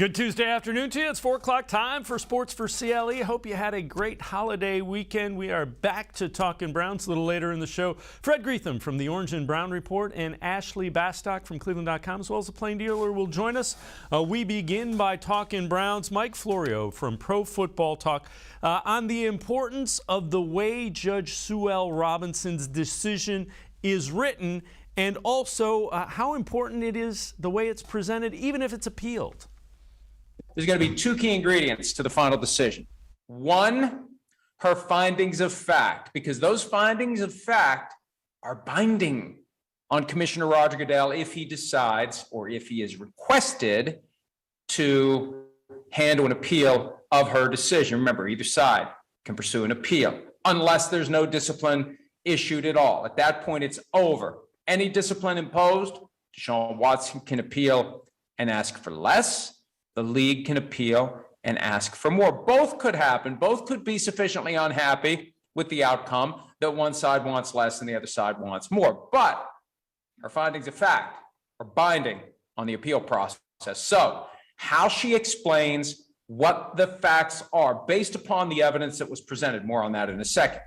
Good Tuesday afternoon to you. It's 4 o'clock time for Sports4CLE. Hope you had a great holiday weekend. We are back to talking Browns a little later in the show. Fred Greetham from the Orange and Brown Report and Ashley Bastock from cleveland.com, as well as the Plain Dealer, will join us. We begin by talking Browns. Mike Florio from Pro Football Talk on the importance of the way Judge Sue L. Robinson's decision is written, and also how important it is the way it's presented, even if it's appealed. There's going to be two key ingredients to the final decision. One, her findings of fact, because those findings of fact are binding on Commissioner Roger Goodell if he decides, or if he is requested, to handle an appeal of her decision. Remember, either side can pursue an appeal unless there's no discipline issued at all. At that point, it's over. Any discipline imposed, Deshaun Watson can appeal and ask for less. The league can appeal and ask for more. Both could happen. Both could be sufficiently unhappy with the outcome that one side wants less and the other side wants more. But her findings of fact are binding on the appeal process. So how she explains what the facts are based upon the evidence that was presented, more on that in a second.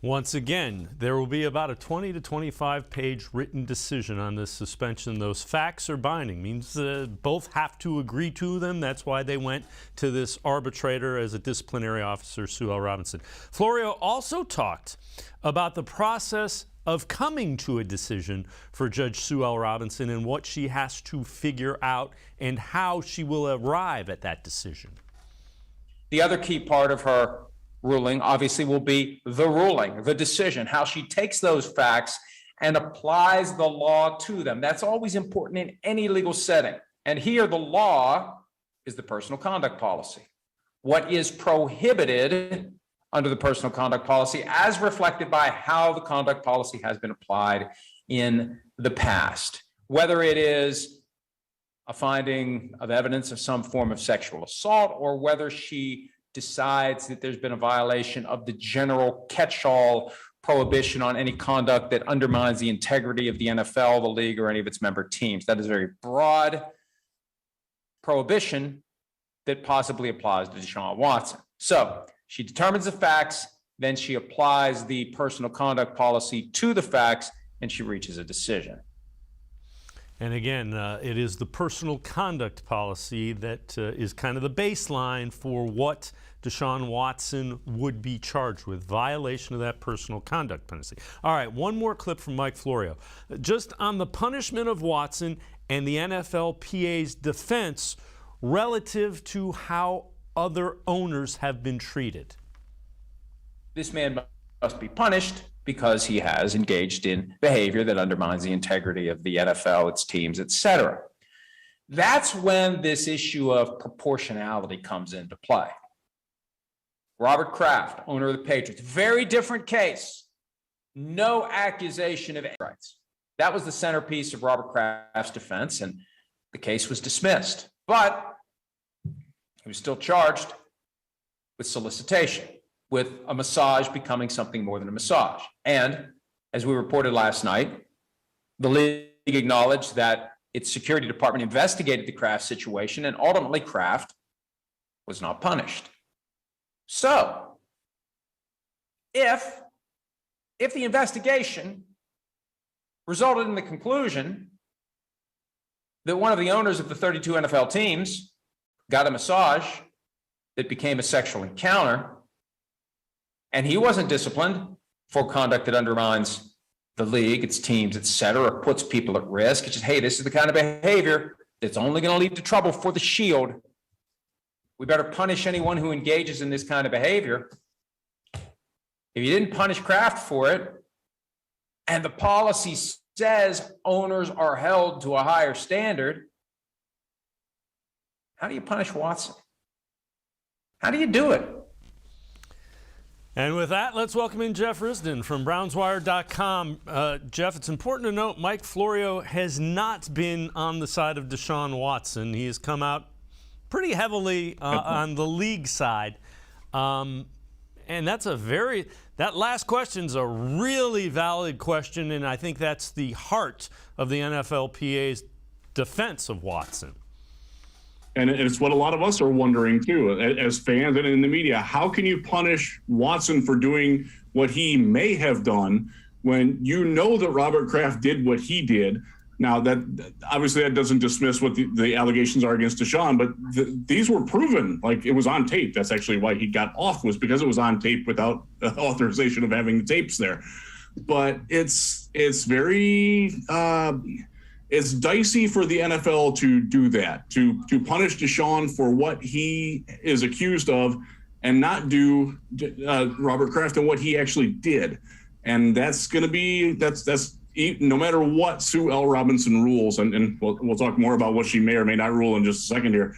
Once again, there will be about a 20 to 25 page written decision on this suspension. Those facts are binding, means both have to agree to them. That's why they went to this arbitrator as a disciplinary officer, Sue L. Robinson. Florio also talked about the process of coming to a decision for Judge Sue L. Robinson and what she has to figure out and how she will arrive at that decision. The other key part of her ruling obviously will be the ruling, the decision, how she takes those facts and applies the law to them. That's always important in any legal setting. And here the law is the personal conduct policy. What is prohibited under the personal conduct policy as reflected by how the conduct policy has been applied in the past, whether it is a finding of evidence of some form of sexual assault or whether she decides that there's been a violation of the general catch-all prohibition on any conduct that undermines the integrity of the NFL, the league, or any of its member teams. That is a very broad prohibition that possibly applies to Deshaun Watson. So she determines the facts, then she applies the personal conduct policy to the facts, and she reaches a decision. And again, it is the personal conduct policy that is kind of the baseline for what Deshaun Watson would be charged with, violation of that personal conduct policy. All right, one more clip from Mike Florio. Just on the punishment of Watson and the NFLPA's defense relative to how other owners have been treated. This man must be punished because he has engaged in behavior that undermines the integrity of the NFL, its teams, etc. That's when this issue of proportionality comes into play. Robert Kraft, owner of the Patriots, very different case. No accusation of rights. That was the centerpiece of Robert Kraft's defense, and the case was dismissed. But he was still charged with solicitation, with a massage becoming something more than a massage. And as we reported last night, the league acknowledged that its security department investigated the Kraft situation, and ultimately Kraft was not punished. So if the investigation resulted in the conclusion that one of the owners of the 32 NFL teams got a massage that became a sexual encounter, and he wasn't disciplined for conduct that undermines the league, its teams, et cetera, or puts people at risk, it's just, hey, this is the kind of behavior that's only going to lead to trouble for the shield. We better punish anyone who engages in this kind of behavior. If you didn't punish Kraft for it, and the policy says owners are held to a higher standard, how do you punish Watson? How do you do it? And with that, let's welcome in Jeff Risdon from BrownsWire.com. Jeff, it's important to note Mike Florio has not been on the side of Deshaun Watson. He has come out pretty heavily on the league side. And that last question's a really valid question, and I think that's the heart of the NFLPA's defense of Watson. And it's what a lot of us are wondering too, as fans and in the media. How can you punish Watson for doing what he may have done when you know that Robert Kraft did what he did? Now, that obviously that doesn't dismiss what the allegations are against Deshaun, but these were proven. Like, it was on tape. That's actually why he got off, was because it was on tape without authorization of having the tapes there. But it's very it's dicey for the NFL to do that, to punish Deshaun for what he is accused of and not do Robert Kraft and what he actually did. And that's going to be that's no matter what Sue L. Robinson rules, and we'll talk more about what she may or may not rule in just a second here.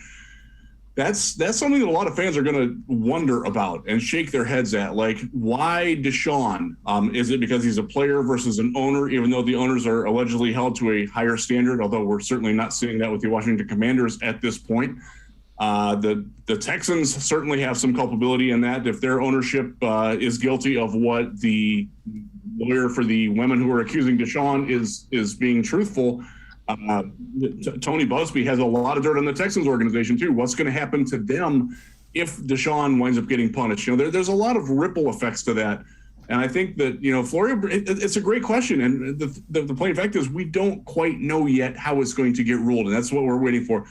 That's something that a lot of fans are going to wonder about and shake their heads at. Like, why Deshaun? Is it because he's a player versus an owner, even though the owners are allegedly held to a higher standard, although we're certainly not seeing that with the Washington Commanders at this point. The Texans certainly have some culpability in that. If their ownership is guilty of what the lawyer for the women who are accusing Deshaun is being truthful, Tony Busby has a lot of dirt on the Texans organization too. What's going to happen to them if Deshaun winds up getting punished? There's a lot of ripple effects to that. And I think that, Florida, it's a great question. And the plain fact is we don't quite know yet how it's going to get ruled. And that's what we're waiting for.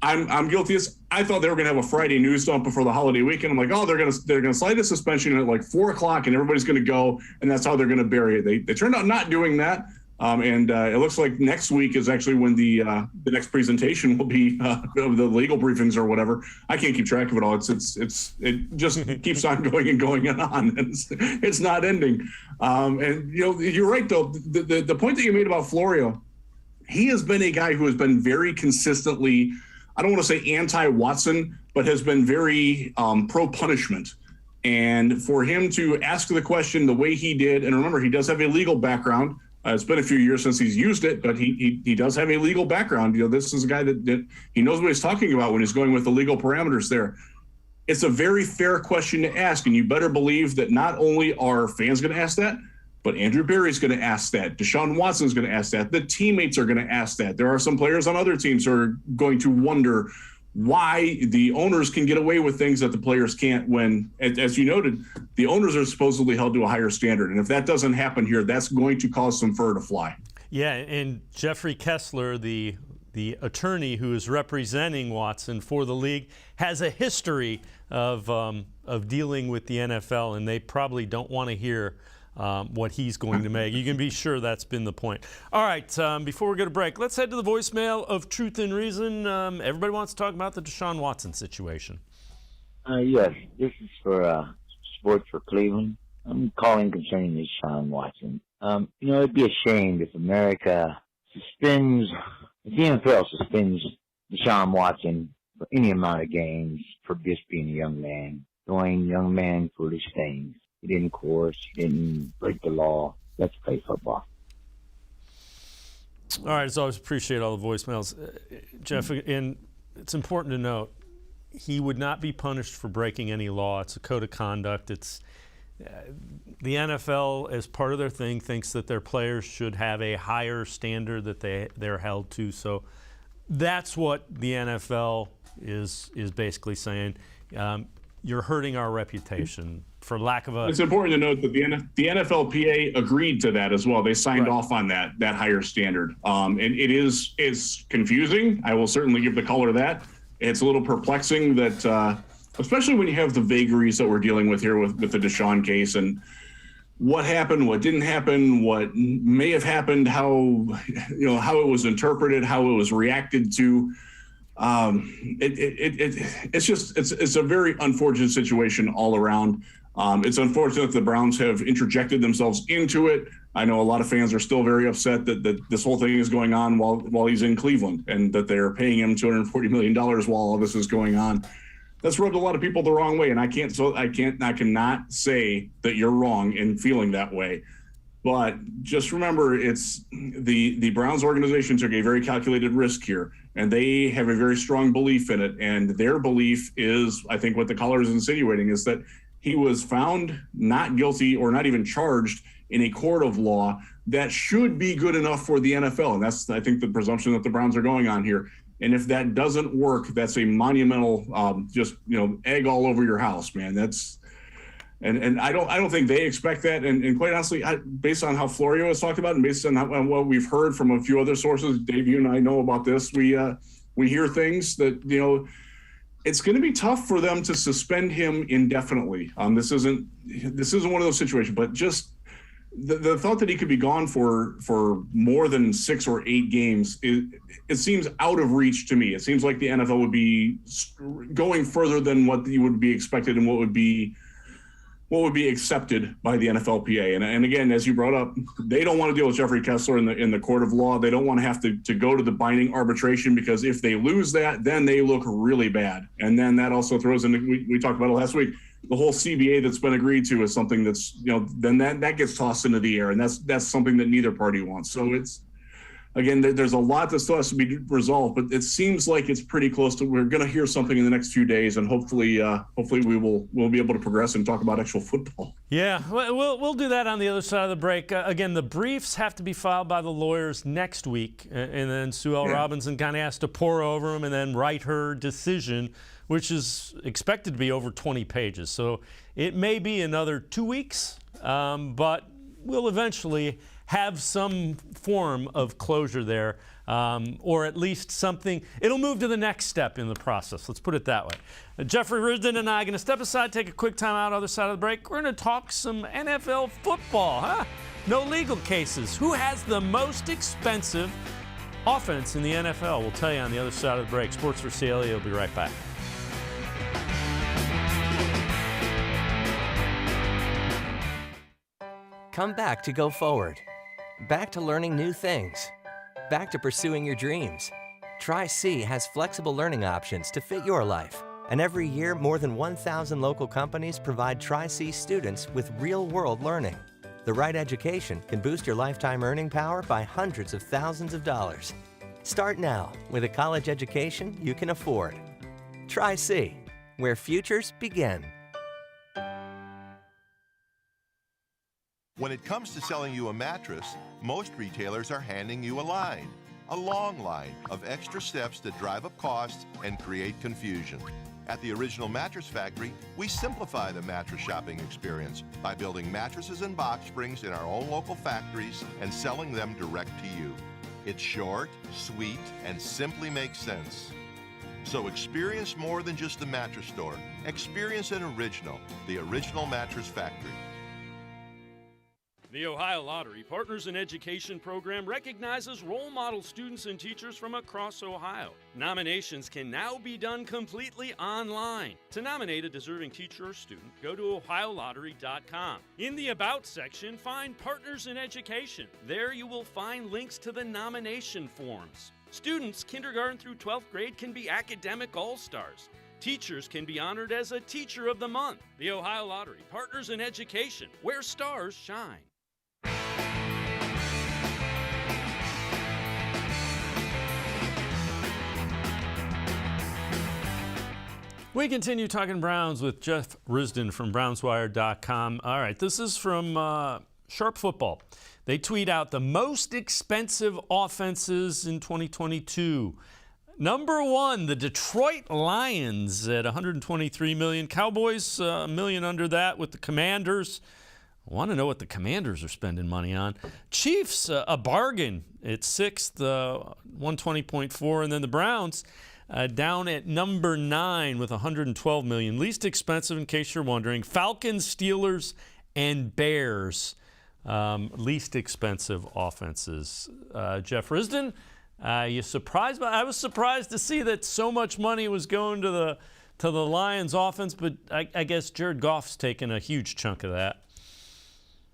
I'm guilty as I thought they were going to have a Friday news dump before the holiday weekend. I'm like, oh, they're going to slide a suspension at like 4:00 and everybody's going to go. And that's how they're going to bury it. They turned out not doing that. And it looks like next week is actually when the next presentation will be of the legal briefings or whatever. I can't keep track of it all. It just keeps on going and going on. It's not ending. And you're right though. The point that you made about Florio, he has been a guy who has been very consistently, I don't want to say anti-Watson, but has been very pro-punishment. And for him to ask the question the way he did, and remember, he does have a legal background. It's been a few years since he's used it, but he does have a legal background. This is a guy that he knows what he's talking about when he's going with the legal parameters there. It's a very fair question to ask, and you better believe that not only are fans going to ask that, but Andrew Berry's going to ask that. Deshaun Watson's going to ask that. The teammates are going to ask that. There are some players on other teams who are going to wonder why the owners can get away with things that the players can't when, as you noted, the owners are supposedly held to a higher standard. And if that doesn't happen here, that's going to cause some fur to fly. Yeah, and Jeffrey Kessler, the attorney who is representing Watson for the league, has a history of dealing with the NFL, and they probably don't want to hear what he's going to make. You can be sure that's been the point. All right, before we go to break, let's head to the voicemail of Truth and Reason. Everybody wants to talk about the Deshaun Watson situation. Yes, this is for Sports for Cleveland. I'm calling concerning Deshaun Watson. It'd be a shame if America suspends, if the NFL suspends Deshaun Watson for any amount of games for just being a young man, doing young man foolish things. He didn't coerce, he didn't break the law. Let's play football. All right, as always, appreciate all the voicemails. Jeff, and it's important to note, he would not be punished for breaking any law. It's a code of conduct. It's the NFL, as part of their thing, thinks that their players should have a higher standard that they're held to. So that's what the NFL is basically saying. You're hurting our reputation. For lack of a... It's important to note that the NFLPA agreed to that as well. They signed off on that higher standard. And it's confusing. I will certainly give the color that. It's a little perplexing that, especially when you have the vagaries that we're dealing with here with the Deshaun case and what happened, what didn't happen, what may have happened, how it was interpreted, how it was reacted to. It's a very unfortunate situation all around. It's unfortunate that the Browns have interjected themselves into it. I know a lot of fans are still very upset that this whole thing is going on while he's in Cleveland and that they're paying him $240 million while all this is going on. That's rubbed a lot of people the wrong way, and I cannot say that you're wrong in feeling that way. But just remember, it's the Browns organization took a very calculated risk here, and they have a very strong belief in it. And their belief is, I think what the caller is insinuating, is that he was found not guilty or not even charged in a court of law that should be good enough for the NFL. And that's, I think, the presumption that the Browns are going on here. And if that doesn't work, that's a monumental, egg all over your house, man. And I don't think they expect that. And quite honestly, based on how Florio has talked about, and based on what we've heard from a few other sources, Dave, you and I know about this. We hear things that, it's going to be tough for them to suspend him indefinitely. This isn't one of those situations, but just the thought that he could be gone for more than 6 or 8 games, it seems out of reach to me. It seems like the NFL would be going further than what you would be expected and what would be accepted by the NFLPA. And again, as you brought up, they don't want to deal with Jeffrey Kessler in the court of law. They don't want to have to go to the binding arbitration, because if they lose that, then they look really bad. And then that also throws in, we talked about it last week, the whole CBA that's been agreed to is something that's, then that gets tossed into the air. And that's something that neither party wants. So it's, again, there's a lot that still has to be resolved, but it seems like it's pretty close to, we're going to hear something in the next few days, and hopefully we'll be able to progress and talk about actual football. Yeah, we'll do that on the other side of the break. Again, the briefs have to be filed by the lawyers next week, and then Sue L. Robinson kind of has to pore over them and then write her decision, which is expected to be over 20 pages. So it may be another 2 weeks, but we'll eventually have some form of closure there, or at least something. It'll move to the next step in the process. Let's put it that way. Jeffrey Risdon and I are going to step aside, take a quick time out, other side of the break. We're going to talk some NFL football, huh? No legal cases. Who has the most expensive offense in the NFL? We'll tell you on the other side of the break. Sports4CLE will be right back. Come back to go forward. Back to learning new things. Back to pursuing your dreams. Tri-C has flexible learning options to fit your life. And every year, more than 1,000 local companies provide Tri-C students with real-world learning. The right education can boost your lifetime earning power by hundreds of thousands of dollars. Start now with a college education you can afford. Tri-C, where futures begin. When it comes to selling you a mattress, most retailers are handing you a long line of extra steps that drive up costs and create confusion. At the Original Mattress Factory, we simplify the mattress shopping experience by building mattresses and box springs in our own local factories and selling them direct to you. It's short, sweet, and simply makes sense. So experience more than just the mattress store. Experience an original, the Original Mattress Factory. The Ohio Lottery Partners in Education program recognizes role model students and teachers from across Ohio. Nominations can now be done completely online. To nominate a deserving teacher or student, go to ohiolottery.com. In the About section, find Partners in Education. There you will find links to the nomination forms. Students kindergarten through 12th grade can be academic all-stars. Teachers can be honored as a Teacher of the Month. The Ohio Lottery Partners in Education, where stars shine. We continue talking Browns with Jeff Risdon from BrownsWire.com. All right, this is from Sharp Football. They tweet out the most expensive offenses in 2022. Number 1, the Detroit Lions at $123 million. Cowboys, $1 million under that with the Commanders. I want to know what the Commanders are spending money on. Chiefs, a bargain at 6th, 120.4, and then the Browns down at number 9 with $112 million. Least expensive, in case you're wondering. Falcons, Steelers, and Bears, least expensive offenses. Jeff Risdon, you surprised? I was surprised to see that so much money was going to the Lions offense, but I guess Jared Goff's taken a huge chunk of that.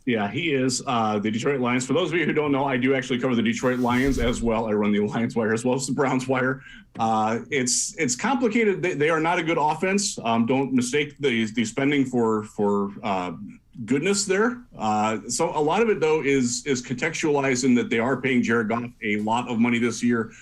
Yeah, he is. The Detroit Lions. For those of you who don't know, I do actually cover the Detroit Lions as well. I run the Lions Wire as well as the Browns Wire. It's complicated. They are not a good offense. Don't mistake the spending for goodness there. So a lot of it, though, is contextualized in that they are paying Jared Goff a lot of money this year.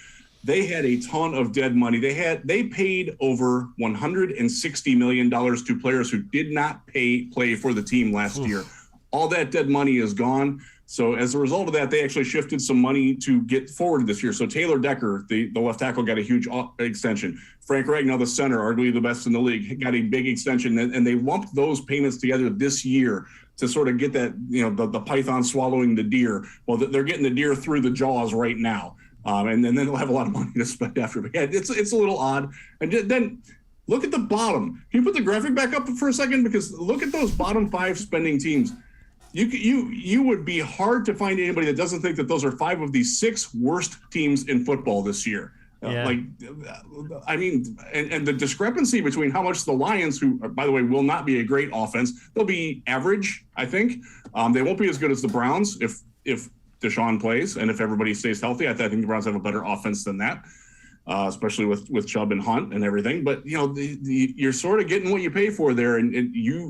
They had a ton of dead money. They paid over $160 million to players who did not play for the team last year. All that dead money is gone. So as a result of that, they actually shifted some money to get forward this year. So Taylor Decker, the left tackle, got a huge extension. Frank Ragnow, the center, arguably the best in the league, got a big extension. And they lumped those payments together this year to sort of get that, the python swallowing the deer. Well, they're getting the deer through the jaws right now. And then they'll have a lot of money to spend after. But yeah, it's a little odd. And then look at the bottom. Can you put the graphic back up for a second? Because look at those bottom 5 spending teams. You would be hard to find anybody that doesn't think that those are 5 of the 6 worst teams in football this year. Yeah. And the discrepancy between how much the Lions, who, by the way, will not be a great offense, they'll be average, I think. They won't be as good as the Browns if Deshaun plays and if everybody stays healthy. I think the Browns have a better offense than that. Especially with Chubb and Hunt and everything. But, you're sort of getting what you pay for there. And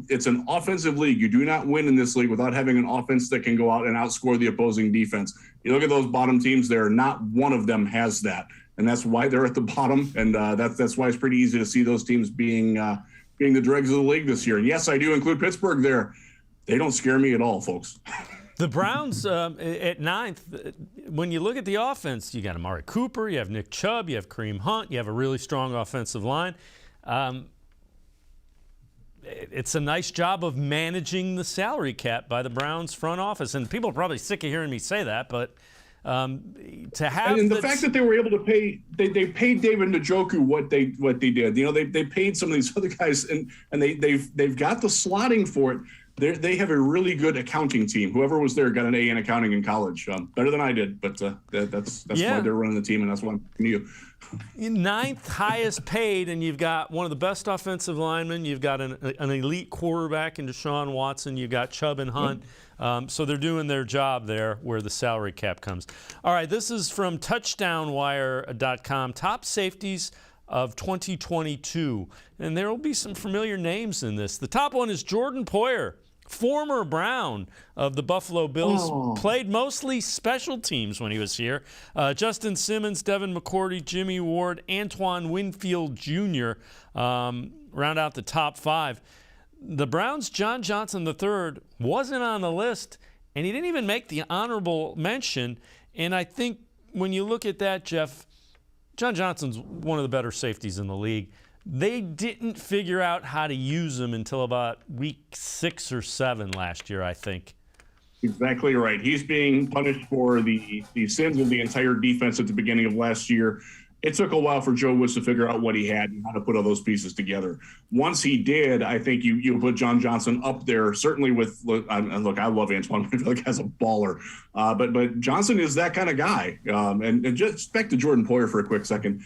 it's an offensive league. You do not win in this league without having an offense that can go out and outscore the opposing defense. You look at those bottom teams there, not one of them has that. And that's why they're at the bottom. And that's why it's pretty easy to see those teams being the dregs of the league this year. And yes, I do include Pittsburgh there. They don't scare me at all, folks. The Browns at 9th, when you look at the offense, you got Amari Cooper, you have Nick Chubb, you have Kareem Hunt, you have a really strong offensive line. It's a nice job of managing the salary cap by the Browns front office. And people are probably sick of hearing me say that, but to have and the fact that they were able to pay, they paid David Njoku what they did. They paid some of these other guys, and they've got the slotting for it. They have a really good accounting team. Whoever was there got an A in accounting in college, better than I did. But that's why they're running the team, and that's why I'm talking to you. 9th highest paid, and you've got one of the best offensive linemen. You've got an elite quarterback in Deshaun Watson. You've got Chubb and Hunt. So they're doing their job there where the salary cap comes. All right, this is from touchdownwire.com. Top safeties of 2022. And there will be some familiar names in this. The top one is Jordan Poyer, former Brown of the Buffalo Bills, played mostly special teams when he was here. Justin Simmons, Devin McCourty, Jimmy Ward, Antoine Winfield Jr. Round out the top 5. The Browns' John Johnson III wasn't on the list, and he didn't even make the honorable mention. And I think when you look at that, Jeff, John Johnson's one of the better safeties in the league. They didn't figure out how to use him until about week 6 or 7 last year, I think. Exactly right. He's being punished for the sins of the entire defense at the beginning of last year. It took a while for Joe Woods to figure out what he had and how to put all those pieces together. Once he did, I think you put John Johnson up there, certainly with and look, I love Antoine. I feel like he's a baller. But Johnson is that kind of guy. And just back to Jordan Poyer for a quick second.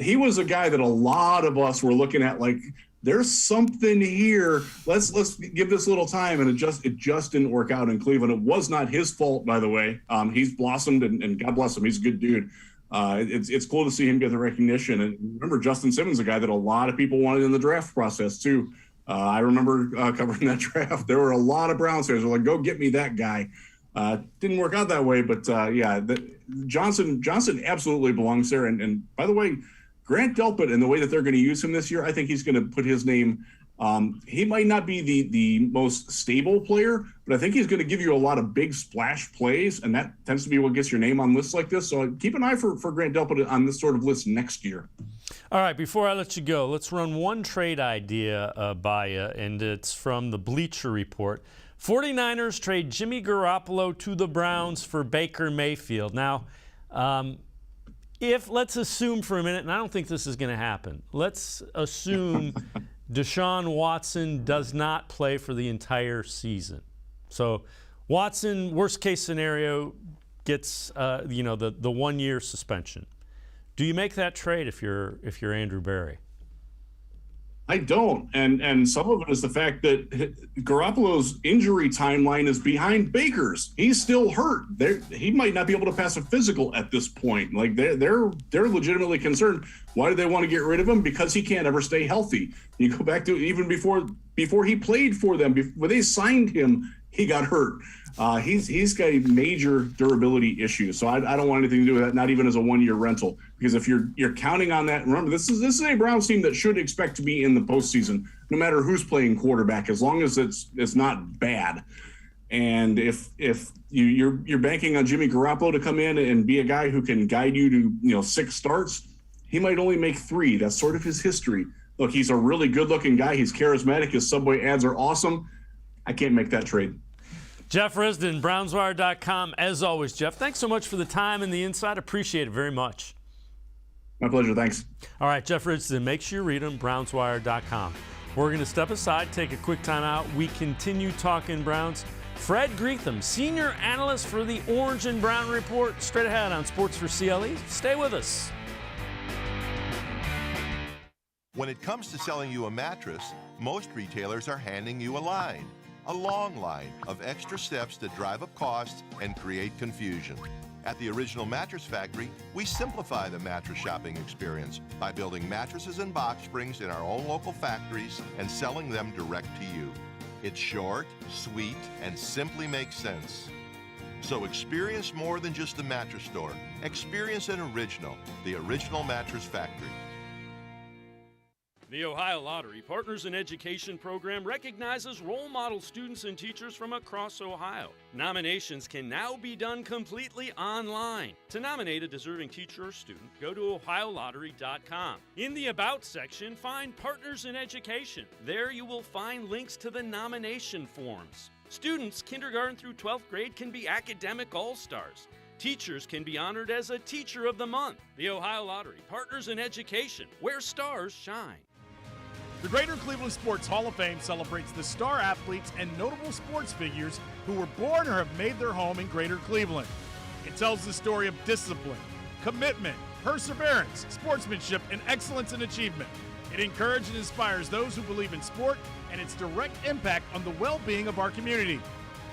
He was a guy that a lot of us were looking at like, there's something here. Let's give this a little time. And it just didn't work out in Cleveland. It was not his fault, by the way. He's blossomed, and God bless him. He's a good dude. It's cool to see him get the recognition. And remember, Justin Simmons, a guy that a lot of people wanted in the draft process too. I remember covering that draft. There were a lot of Browns fans who were like, go get me that guy. Didn't work out that way, but Johnson absolutely belongs there. And by the way, Grant Delpit and the way that they're going to use him this year, I think he's going to put his name. He might not be the most stable player, but I think he's going to give you a lot of big splash plays, and that tends to be what gets your name on lists like this. So keep an eye for Grant Delpit on this sort of list next year. All right, before I let you go, let's run one trade idea by you, and it's from the Bleacher Report. 49ers trade Jimmy Garoppolo to the Browns for Baker Mayfield. Now, let's assume for a minute, and I don't think this is going to happen, let's assume Deshaun Watson does not play for the entire season. So Watson, worst case scenario, gets the 1 year suspension. Do you make that trade if you're Andrew Berry? I don't, and some of it is the fact that Garoppolo's injury timeline is behind Baker's. He's still hurt. He might not be able to pass a physical at this point. Like they're legitimately concerned. Why do they want to get rid of him? Because he can't ever stay healthy. You go back to even before he played for them. When they signed him, he got hurt. He's got a major durability issue. So I don't want anything to do with that, not even as a 1 year rental. Because if you're counting on that, remember, this is a Browns team that should expect to be in the postseason, no matter who's playing quarterback, as long as it's not bad. And if you're banking on Jimmy Garoppolo to come in and be a guy who can guide you to 6 starts, he might only make 3. That's sort of his history. Look, he's a really good-looking guy. He's charismatic. His Subway ads are awesome. I can't make that trade. Jeff Risdon, BrownsWire.com. As always, Jeff, thanks so much for the time and the insight. Appreciate it very much. My pleasure. Thanks. All right, Jeff Risdon, make sure you read him, BrownsWire.com. We're going to step aside, take a quick time out. We continue talking Browns. Fred Greetham, senior analyst for the Orange and Brown Report, straight ahead on Sports4CLE. Stay with us. When it comes to selling you a mattress, most retailers are handing you a long line of extra steps that drive up costs and create confusion. At the Original Mattress Factory, we simplify the mattress shopping experience by building mattresses and box springs in our own local factories and selling them direct to you. It's short, sweet, and simply makes sense. So experience more than just a mattress store. Experience an original, the Original Mattress Factory. The Ohio Lottery Partners in Education program recognizes role model students and teachers from across Ohio. Nominations can now be done completely online. To nominate a deserving teacher or student, go to ohiolottery.com. In the About section, find Partners in Education. There you will find links to the nomination forms. Students kindergarten through 12th grade can be academic all-stars. Teachers can be honored as a Teacher of the Month. The Ohio Lottery Partners in Education, where stars shine. The Greater Cleveland Sports Hall of Fame celebrates the star athletes and notable sports figures who were born or have made their home in Greater Cleveland. It tells the story of discipline, commitment, perseverance, sportsmanship, and excellence in achievement. It encourages and inspires those who believe in sport and its direct impact on the well-being of our community.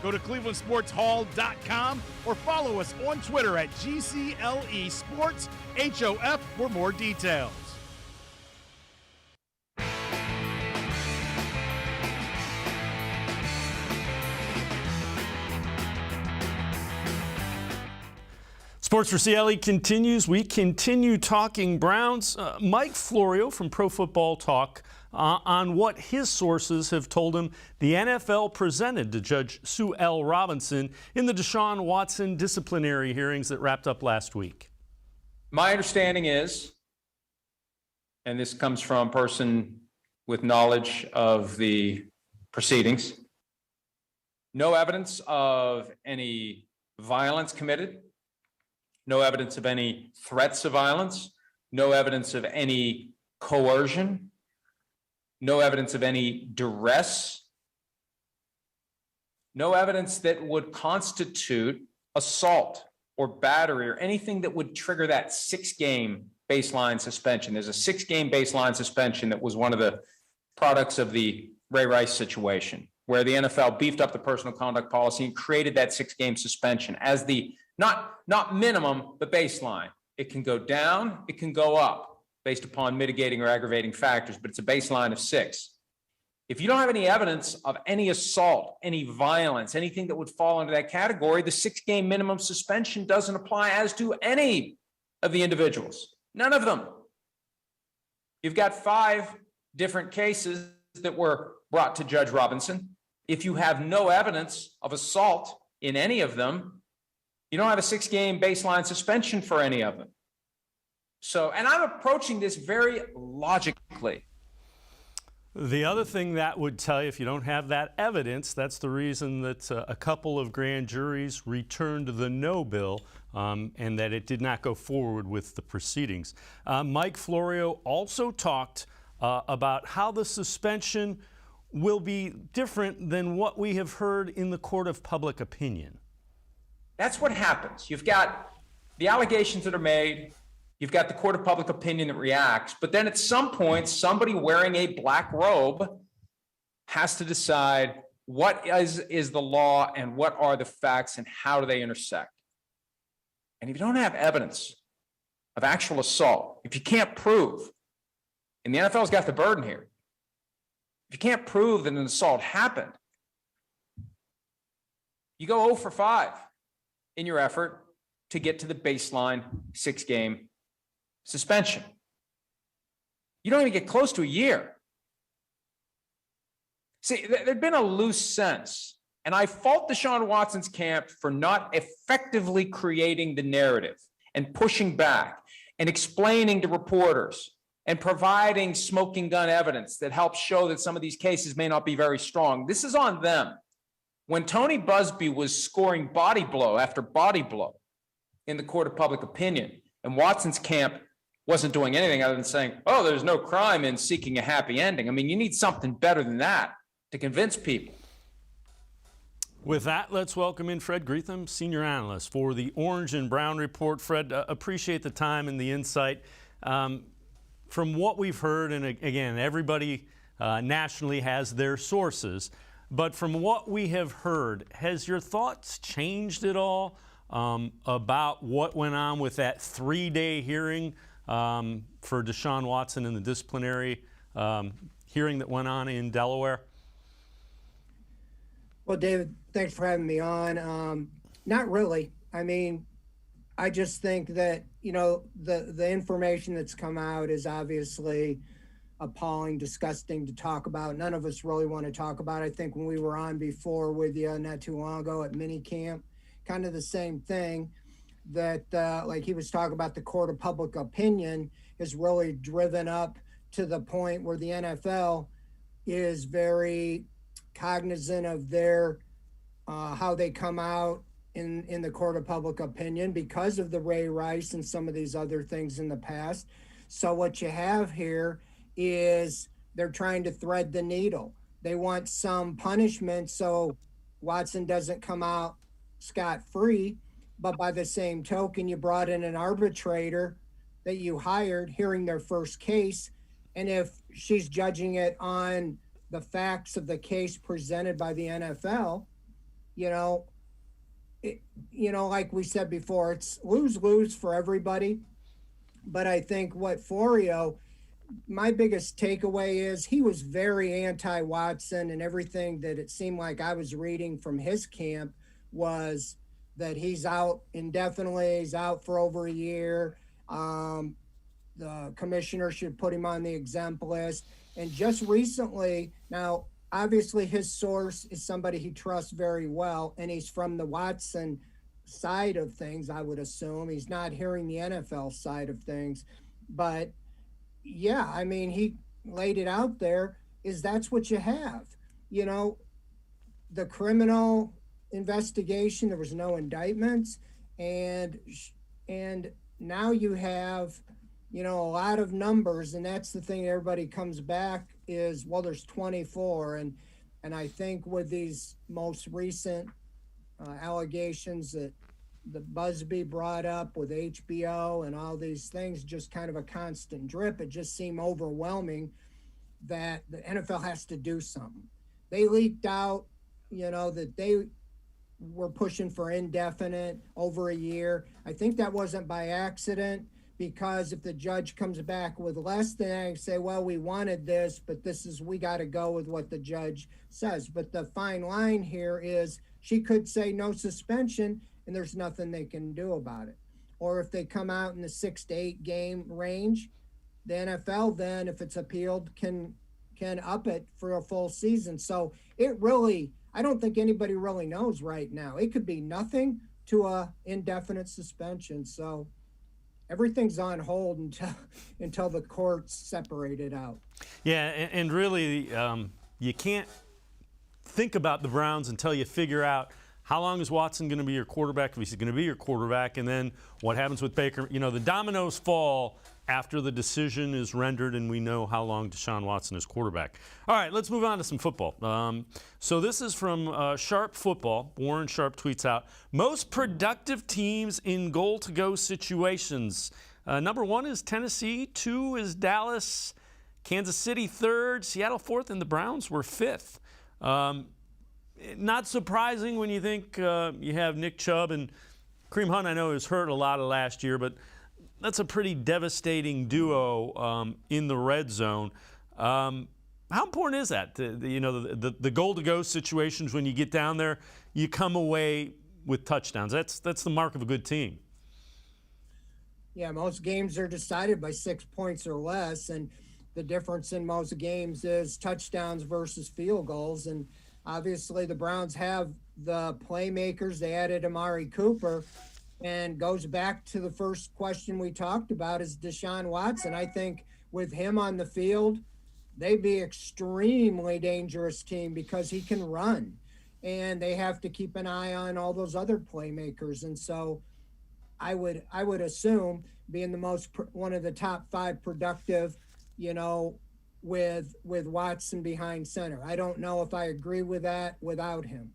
Go to clevelandsportshall.com or follow us on Twitter at GCLE Sports HOF for more details. Sports4CLE continues. We continue talking Browns. Mike Florio from Pro Football Talk on what his sources have told him the NFL presented to Judge Sue L. Robinson in the Deshaun Watson disciplinary hearings that wrapped up last week. My understanding is, and this comes from a person with knowledge of the proceedings, no evidence of any violence committed. No evidence of any threats of violence, no evidence of any coercion, no evidence of any duress, no evidence that would constitute assault or battery or anything that would trigger that 6-game baseline suspension. There's a 6-game baseline suspension that was one of the products of the Ray Rice situation, where the NFL beefed up the personal conduct policy and created that 6-game suspension as the not minimum, but baseline. It can go down, it can go up based upon mitigating or aggravating factors, but it's a baseline of 6. If you don't have any evidence of any assault, any violence, anything that would fall into that category, the 6-game minimum suspension doesn't apply as to any of the individuals. None of them. You've got 5 different cases that were brought to Judge Robinson. If you have no evidence of assault in any of them, you don't have a 6-game baseline suspension for any of them. So, and I'm approaching this very logically. The other thing that would tell you, if you don't have that evidence, that's the reason that a couple of grand juries returned the no bill and that it did not go forward with the proceedings. Mike Florio also talked about how the suspension will be different than what we have heard in the court of public opinion. That's what happens. You've got the allegations that are made. You've got the court of public opinion that reacts. But then at some point, somebody wearing a black robe has to decide what is the law and what are the facts and how do they intersect. And if you don't have evidence of actual assault, if you can't prove, and the NFL's got the burden here, if you can't prove that an assault happened, you go 0 for 5. In your effort to get to the baseline 6-game suspension. You don't even get close to a year. See, there'd been a loose sense And I fault Deshaun Watson's camp for not effectively creating the narrative and pushing back and explaining to reporters and providing smoking gun evidence that helps show that some of these cases may not be very strong. This is on them. When Tony Busby was scoring body blow after body blow in the court of public opinion, and Watson's camp wasn't doing anything other than saying, oh, there's no crime in seeking a happy ending. I mean, you need something better than that to convince people. With that, let's welcome in Fred Greetham, senior analyst for the Orange and Brown Report. Fred, appreciate the time and the insight. From what we've heard, and again, everybody nationally has their sources, but from what we have heard, has your thoughts changed at all about what went on with that 3-day hearing for Deshaun Watson and the disciplinary hearing that went on in Delaware? Well, David, thanks for having me on. Not really. I mean, I just think that, you know, the information that's come out is obviously appalling, disgusting to talk about. None of us really want to talk about it. I think when we were on before with you not too long ago at minicamp, kind of the same thing, that like he was talking about the court of public opinion is really driven up to the point where the NFL is very cognizant of their how they come out in the court of public opinion because of the Ray Rice and some of these other things in the past. So what you have here is they're trying to thread the needle. They want some punishment so Watson doesn't come out scot-free, but by the same token, you brought in an arbitrator that you hired hearing their first case, and if she's judging it on the facts of the case presented by the NFL, like we said before, it's lose-lose for everybody. But I think what Florio, my biggest takeaway is he was very anti-Watson, and everything that it seemed like I was reading from his camp was that he's out indefinitely, he's out for over a year. The commissioner should put him on the exempt list. And just recently, now, obviously his source is somebody he trusts very well, and he's from the Watson side of things, I would assume. He's not hearing the NFL side of things. But, yeah, I mean, he laid it out there, is that's what you have. You know, the criminal investigation, there was no indictments, and now you have, a lot of numbers, and that's the thing everybody comes back is, well, there's 24, and I think with these most recent allegations that the Busby brought up with HBO and all these things, just kind of a constant drip, it just seemed overwhelming that the NFL has to do something. They leaked out, that they were pushing for indefinite over a year. I think that wasn't by accident, because if the judge comes back with less than, I say, well, we wanted this, but we got to go with what the judge says. But the fine line here is she could say no suspension and there's nothing they can do about it. Or if they come out in the 6 to 8 game range, the NFL then, if it's appealed, can up it for a full season. So it really, I don't think anybody really knows right now. It could be nothing to a indefinite suspension. So everything's on hold until the courts separate it out. Yeah, and really, you can't think about the Browns until you figure out how long is Watson going to be your quarterback, if he's going to be your quarterback, and then what happens with Baker. The dominoes fall after the decision is rendered and we know how long Deshaun Watson is quarterback. All right, let's move on to some football. So this is from Sharp Football. Warren Sharp tweets out, most productive teams in goal-to-go situations. Number 1 is Tennessee, 2 is Dallas, Kansas City 3rd, Seattle 4th, and the Browns were 5th. Not surprising when you think you have Nick Chubb, and Kareem Hunt I know is hurt a lot of last year, but that's a pretty devastating duo in the red zone. How important is that? The goal-to-go situations, when you get down there, you come away with touchdowns. That's the mark of a good team. Yeah, most games are decided by 6 points or less, and the difference in most games is touchdowns versus field goals. And Obviously, the Browns have the playmakers. They added Amari Cooper, and goes back to the first question we talked about is Deshaun Watson. I think with him on the field, they'd be extremely dangerous team because he can run, and they have to keep an eye on all those other playmakers. And so I would assume being one of the top 5 productive, with Watson behind center. I don't know if I agree with that without him.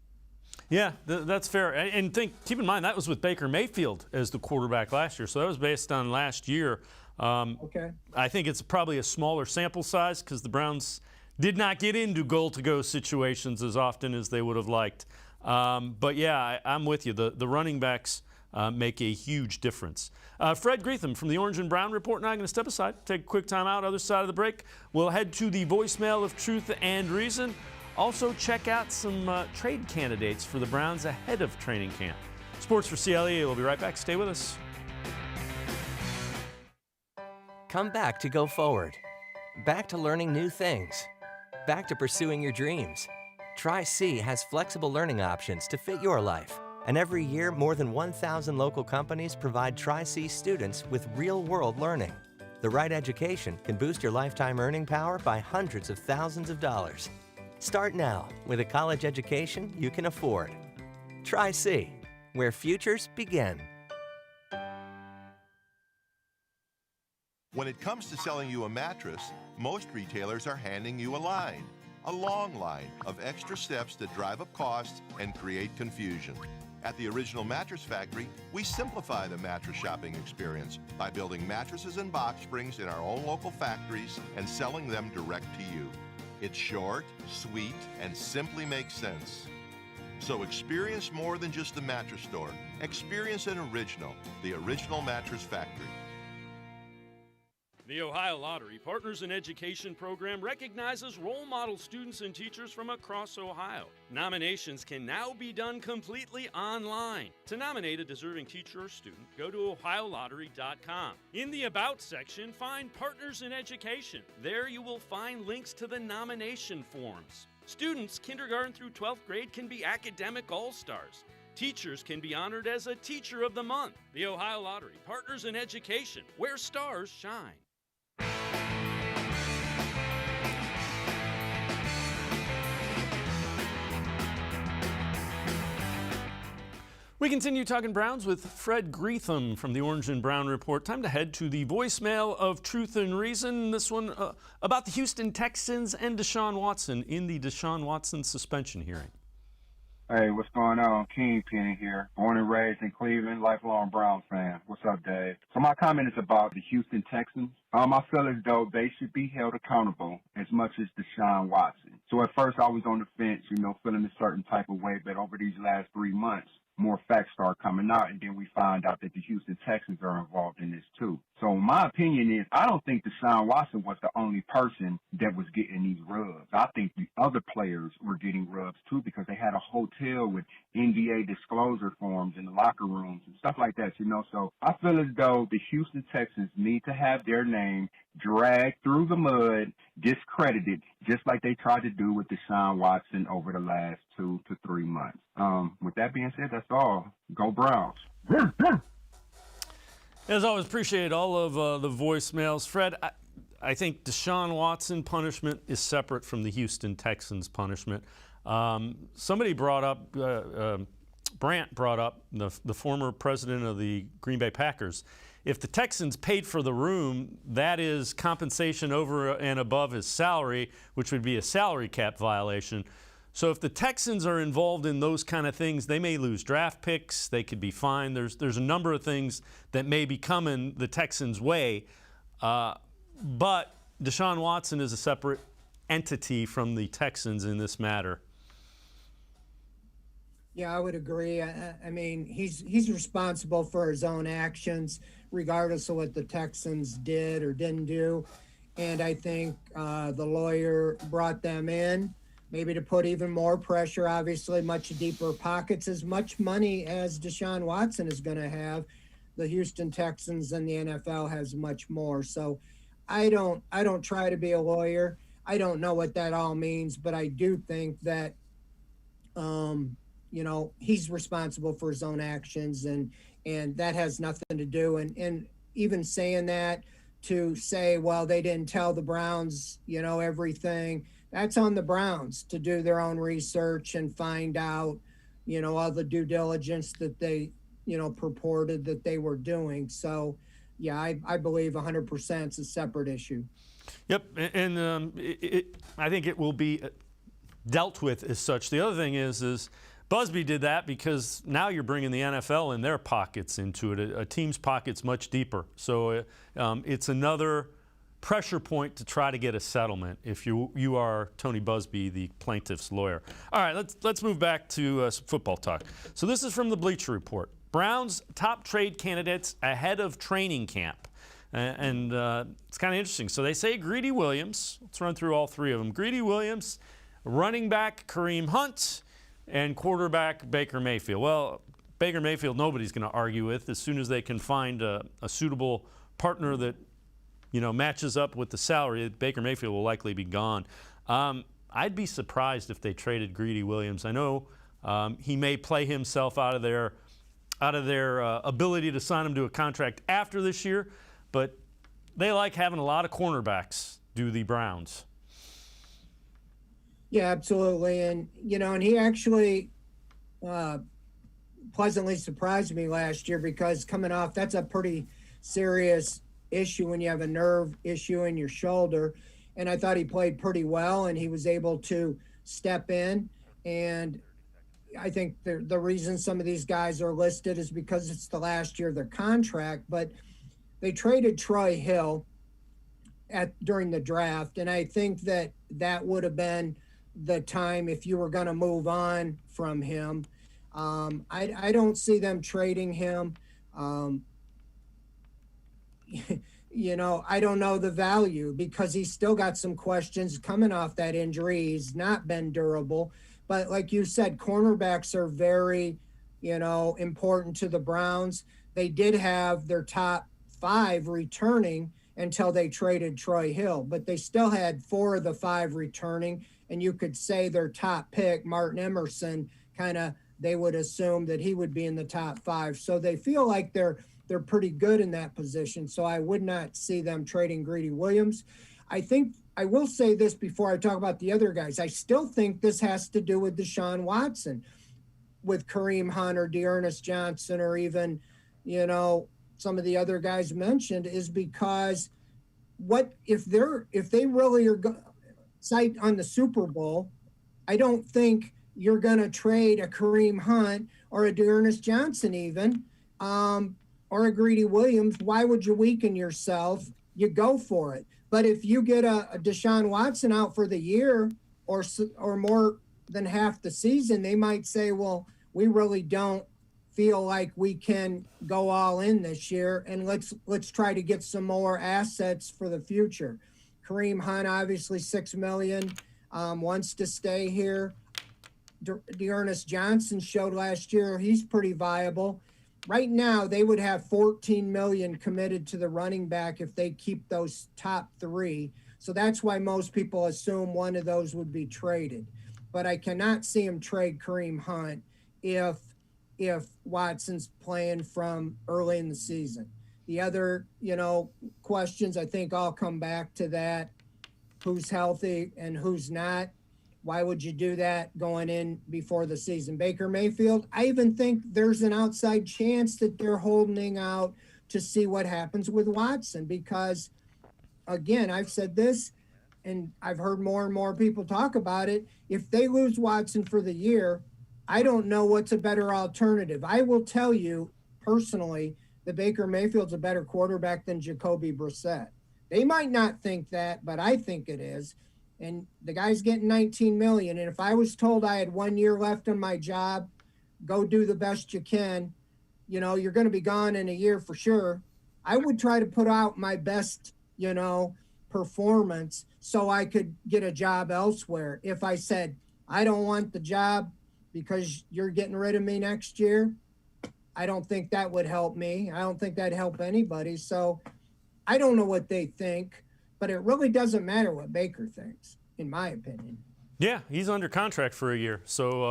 Yeah, that's fair. And keep in mind, that was with Baker Mayfield as the quarterback last year. So that was based on last year. Okay. I think it's probably a smaller sample size because the Browns did not get into goal-to-go situations as often as they would have liked. But yeah, I'm with you. The running backs make a huge difference. Fred Greetham from the Orange and Brown Report. Now I'm going to step aside, take a quick time out. Other side of the break, we'll head to the voicemail of truth and reason. Also, check out some trade candidates for the Browns ahead of training camp. Sports for CLE. We'll be right back. Stay with us. Come back to go forward. Back to learning new things. Back to pursuing your dreams. Tri-C has flexible learning options to fit your life. And every year, more than 1,000 local companies provide Tri-C students with real-world learning. The right education can boost your lifetime earning power by hundreds of thousands of dollars. Start now with a college education you can afford. Tri-C, where futures begin. When it comes to selling you a mattress, most retailers are handing you a line. A long line of extra steps that drive up costs and create confusion. At the Original Mattress Factory, we simplify the mattress shopping experience by building mattresses and box springs in our own local factories and selling them direct to you. It's short, sweet, and simply makes sense. So experience more than just the mattress store. Experience an original, the Original Mattress Factory. The Ohio Lottery Partners in Education program recognizes role model students and teachers from across Ohio. Nominations can now be done completely online. To nominate a deserving teacher or student, go to ohiolottery.com. In the About section, find Partners in Education. There you will find links to the nomination forms. Students kindergarten through 12th grade can be academic all-stars. Teachers can be honored as a Teacher of the Month. The Ohio Lottery Partners in Education, where stars shine. We continue talking Browns with Fred Greetham from the Orange and Brown Report. Time to head to the voicemail of Truth and Reason. This one about the Houston Texans and Deshaun Watson in the Deshaun Watson suspension hearing. Hey, what's going on? Kingpin here. Born and raised in Cleveland, lifelong Browns fan. What's up, Dave? So my comment is about the Houston Texans. I feel as though they should be held accountable as much as Deshaun Watson. So at first I was on the fence, feeling a certain type of way, but over these last 3 months, more facts start coming out, and then we find out that the Houston Texans are involved in this too. So my opinion is I don't think Deshaun Watson was the only person that was getting these rubs. I think the other players were getting rubs too because they had a hotel with NBA disclosure forms in the locker rooms and stuff like that, So I feel as though the Houston Texans need to have their name dragged through the mud, discredited, just like they tried to do with Deshaun Watson over the last 2 to 3 months. With that being said, that's all. Go Browns. As always, appreciate all of the voicemails. Fred, I think Deshaun Watson punishment is separate from the Houston Texans punishment. Somebody brought up, Brandt brought up, the former president of the Green Bay Packers. If the Texans paid for the room, that is compensation over and above his salary, which would be a salary cap violation. So if the Texans are involved in those kind of things, they may lose draft picks. They could be fined. There's a number of things that may be coming the Texans' way. But Deshaun Watson is a separate entity from the Texans in this matter. Yeah, I would agree. I mean, he's responsible for his own actions, regardless of what the Texans did or didn't do. And I think the lawyer brought them in, maybe to put even more pressure, obviously, much deeper pockets. As much money as Deshaun Watson is going to have, the Houston Texans and the NFL has much more. So I don't try to be a lawyer. I don't know what that all means, but I do think that He's responsible for his own actions, and that has nothing to do. And even saying that, to say, well, they didn't tell the Browns, everything, that's on the Browns to do their own research and find out, all the due diligence that they, purported that they were doing. So, yeah, I believe 100% it's a separate issue. Yep, and I think it will be dealt with as such. The other thing is Busby did that because now you're bringing the NFL in their pockets into it. A team's pockets much deeper. So it's another pressure point to try to get a settlement if you are Tony Busby, the plaintiff's lawyer. All right, let's move back to some football talk. So this is from the Bleacher Report. Browns' top trade candidates ahead of training camp. And it's kind of interesting. So they say Greedy Williams. Let's run through all three of them. Greedy Williams, running back Kareem Hunt, and quarterback Baker Mayfield. Well, Baker Mayfield nobody's going to argue with as soon as they can find a suitable partner that matches up with the salary. Baker Mayfield will likely be gone. I'd be surprised if they traded Greedy Williams. I know he may play himself out of their ability to sign him to a contract after this year, but they like having a lot of cornerbacks, do the Browns. Yeah, absolutely. And, and he actually pleasantly surprised me last year because coming off, that's a pretty serious issue when you have a nerve issue in your shoulder. And I thought he played pretty well and he was able to step in. And I think the reason some of these guys are listed is because it's the last year of their contract, but they traded Troy Hill during the draft. And I think that would have been the time if you were going to move on from him. I don't see them trading him. I don't know the value because he's still got some questions coming off that injury. He's not been durable. But like you said, cornerbacks are very, important to the Browns. They did have their top 5 returning until they traded Troy Hill, but they still had 4 of the 5 returning. And you could say their top pick, Martin Emerson, they would assume that he would be in the top 5. So they feel like they're pretty good in that position. So I would not see them trading Greedy Williams. I think I will say this before I talk about the other guys. I still think this has to do with Deshaun Watson, with Kareem Hunt or Dearness Johnson, or even, some of the other guys mentioned, is because what if they really are sight on the Super Bowl, I don't think you're going to trade a Kareem Hunt or a Dearness Johnson even, or a Greedy Williams. Why would you weaken yourself? You go for it. But if you get a Deshaun Watson out for the year or more than half the season, they might say, well, we really don't feel like we can go all in this year, and let's try to get some more assets for the future. Kareem Hunt, obviously $6 million, wants to stay here. Dearness Johnson showed last year he's pretty viable. Right now, they would have $14 million committed to the running back if they keep those top 3. So that's why most people assume one of those would be traded. But I cannot see him trade Kareem Hunt if Watson's playing from early in the season. The other, questions, I think I'll come back to that. Who's healthy and who's not? Why would you do that going in before the season? Baker Mayfield, I even think there's an outside chance that they're holding out to see what happens with Watson because, again, I've said this and I've heard more and more people talk about it. If they lose Watson for the year, I don't know what's a better alternative. I will tell you personally that Baker Mayfield's a better quarterback than Jacoby Brissett. They might not think that, but I think it is. And the guy's getting $19 million. And if I was told I had 1 year left on my job, go do the best you can, you're going to be gone in a year for sure. I would try to put out my best, performance so I could get a job elsewhere. If I said, I don't want the job because you're getting rid of me next year, I don't think that would help me. I don't think that'd help anybody. So I don't know what they think. But it really doesn't matter what Baker thinks, in my opinion. Yeah, he's under contract for a year, so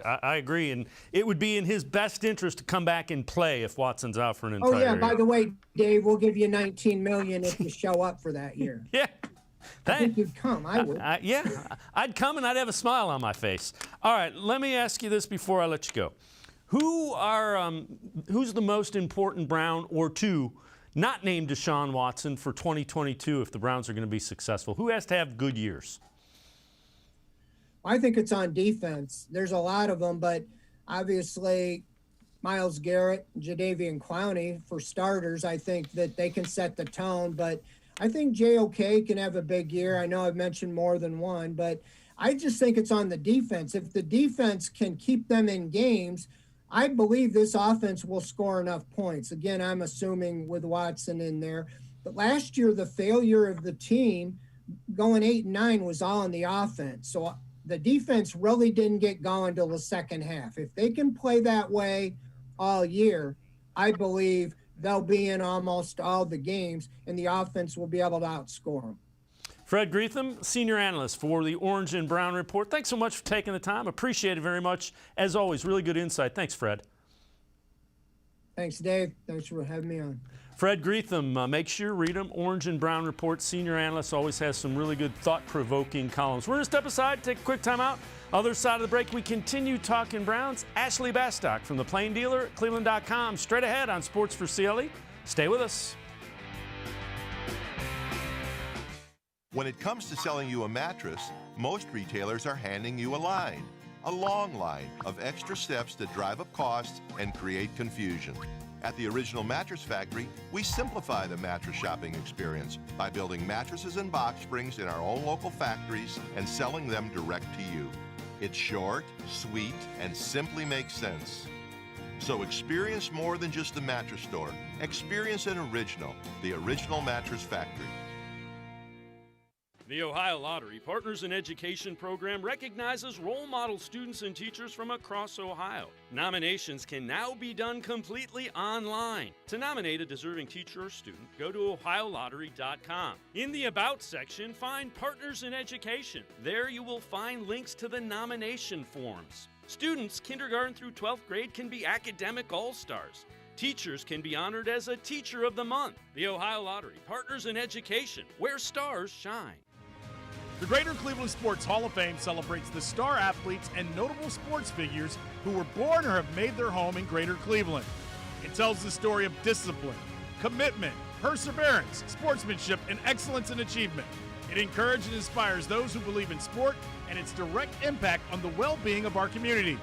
I agree, and it would be in his best interest to come back and play if Watson's out for an entire year. Oh yeah, by the way, Dave, we'll give you $19 million if you show up for that year. Yeah. I think you'd come. I would. Yeah, I'd come and I'd have a smile on my face. All right, let me ask you this before I let you go. Who's the most important Brown or two not named Deshaun Watson for 2022 if the Browns are going to be successful? Who has to have good years? I think it's on defense. There's a lot of them, but obviously Myles Garrett, Jadeveon Clowney for starters. I think that they can set the tone, but I think JOK can have a big year. I know I've mentioned more than one, but I just think it's on the defense. If the defense can keep them in games, I believe this offense will score enough points. Again, I'm assuming with Watson in there. But last year, the failure of the team going 8-9 was all on the offense. So the defense really didn't get going till the second half. If they can play that way all year, I believe they'll be in almost all the games, and the offense will be able to outscore them. Fred Greetham, senior analyst for the Orange and Brown Report. Thanks so much for taking the time. Appreciate it very much. As always, really good insight. Thanks, Fred. Thanks, Dave. Thanks for having me on. Fred Greetham, make sure you read him. Orange and Brown Report, senior analyst, always has some really good thought-provoking columns. We're going to step aside, take a quick time out. Other side of the break, we continue talking Browns. Ashley Bastock from the Plain Dealer at cleveland.com, straight ahead on Sports4CLE. Stay with us. When it comes to selling you a mattress, most retailers are handing you a long line of extra steps that drive up costs and create confusion. At the Original Mattress Factory, we simplify the mattress shopping experience by building mattresses and box springs in our own local factories and selling them direct to you. It's short, sweet, and simply makes sense. So experience more than just the mattress store. Experience an original, the Original Mattress Factory. The Ohio Lottery Partners in Education program recognizes role model students and teachers from across Ohio. Nominations can now be done completely online. To nominate a deserving teacher or student, go to ohiolottery.com. In the About section, find Partners in Education. There you will find links to the nomination forms. Students kindergarten through 12th grade can be academic all-stars. Teachers can be honored as a Teacher of the Month. The Ohio Lottery Partners in Education, where stars shine. The Greater Cleveland Sports Hall of Fame celebrates the star athletes and notable sports figures who were born or have made their home in Greater Cleveland. It tells the story of discipline, commitment, perseverance, sportsmanship, and excellence in achievement. It encourages and inspires those who believe in sport and its direct impact on the well-being of our community.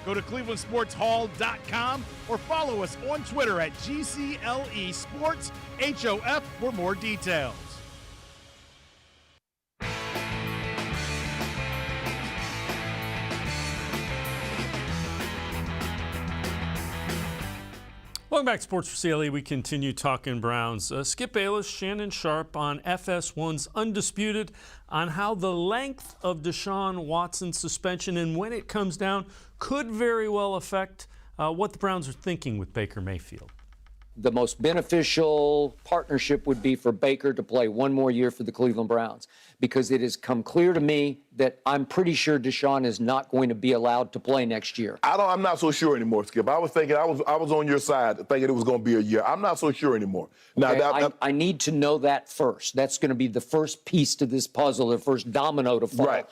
Go to clevelandsportshall.com or follow us on Twitter at GCLE Sports HOF for more details. Welcome back to Sports4CLE. We continue talking Browns. Skip Bayless, Shannon Sharp on FS1's Undisputed on how the length of Deshaun Watson's suspension and when it comes down could very well affect what the Browns are thinking with Baker Mayfield. The most beneficial partnership would be for Baker to play one more year for the Cleveland Browns, because it has come clear to me that I'm pretty sure Deshaun is not going to be allowed to play next year. I'm not so sure anymore, Skip. I was thinking I was on your side, thinking it was going to be a year. I'm not so sure anymore. Now, okay, I need to know that first. That's going to be the first piece to this puzzle, the first domino to fall. Right.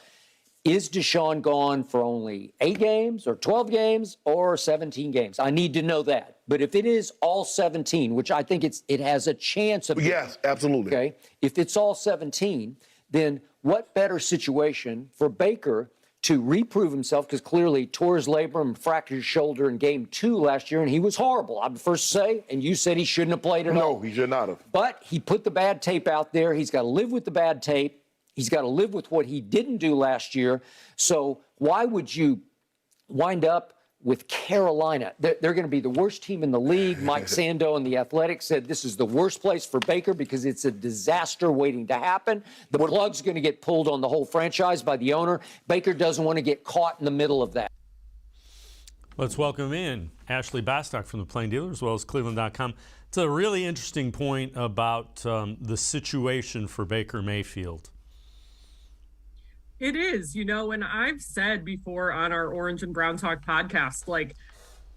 Is Deshaun gone for only 8 games or 12 games or 17 games? I need to know that. But if it is all 17, which I think it has a chance of. Yes, absolutely. Okay. If it's all 17, then what better situation for Baker to reprove himself, because clearly tore his labrum and fractured his shoulder in game 2 last year, and he was horrible. I'm the first to say, and you said he shouldn't have played at all. No, he should not have. But he put the bad tape out there. He's got to live with the bad tape. He's got to live with what he didn't do last year. So why would you wind up with Carolina? They're going to be the worst team in the league. Mike Sando and the Athletics said this is the worst place for Baker because it's a disaster waiting to happen. The plug's going to get pulled on the whole franchise by the owner. Baker doesn't want to get caught in the middle of that. Let's welcome in Ashley Bastock from the Plain Dealer as well as cleveland.com. It's a really interesting point about the situation for Baker Mayfield. It is, and I've said before on our Orange and Brown Talk podcast, like,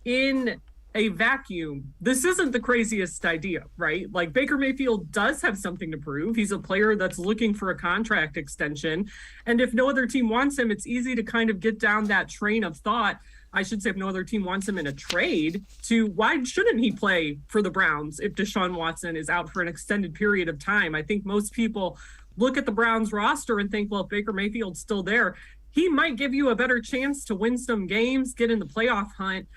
in a vacuum, this isn't the craziest idea, right? Like, Baker Mayfield does have something to prove. He's a player that's looking for a contract extension. And if no other team wants him, it's easy to kind of get down that train of thought. I should say, if no other team wants him in a trade, to why shouldn't he play for the Browns if Deshaun Watson is out for an extended period of time? I think most people look at the Browns roster and think, well, if Baker Mayfield's still there, he might give you a better chance to win some games, get in the playoff hunt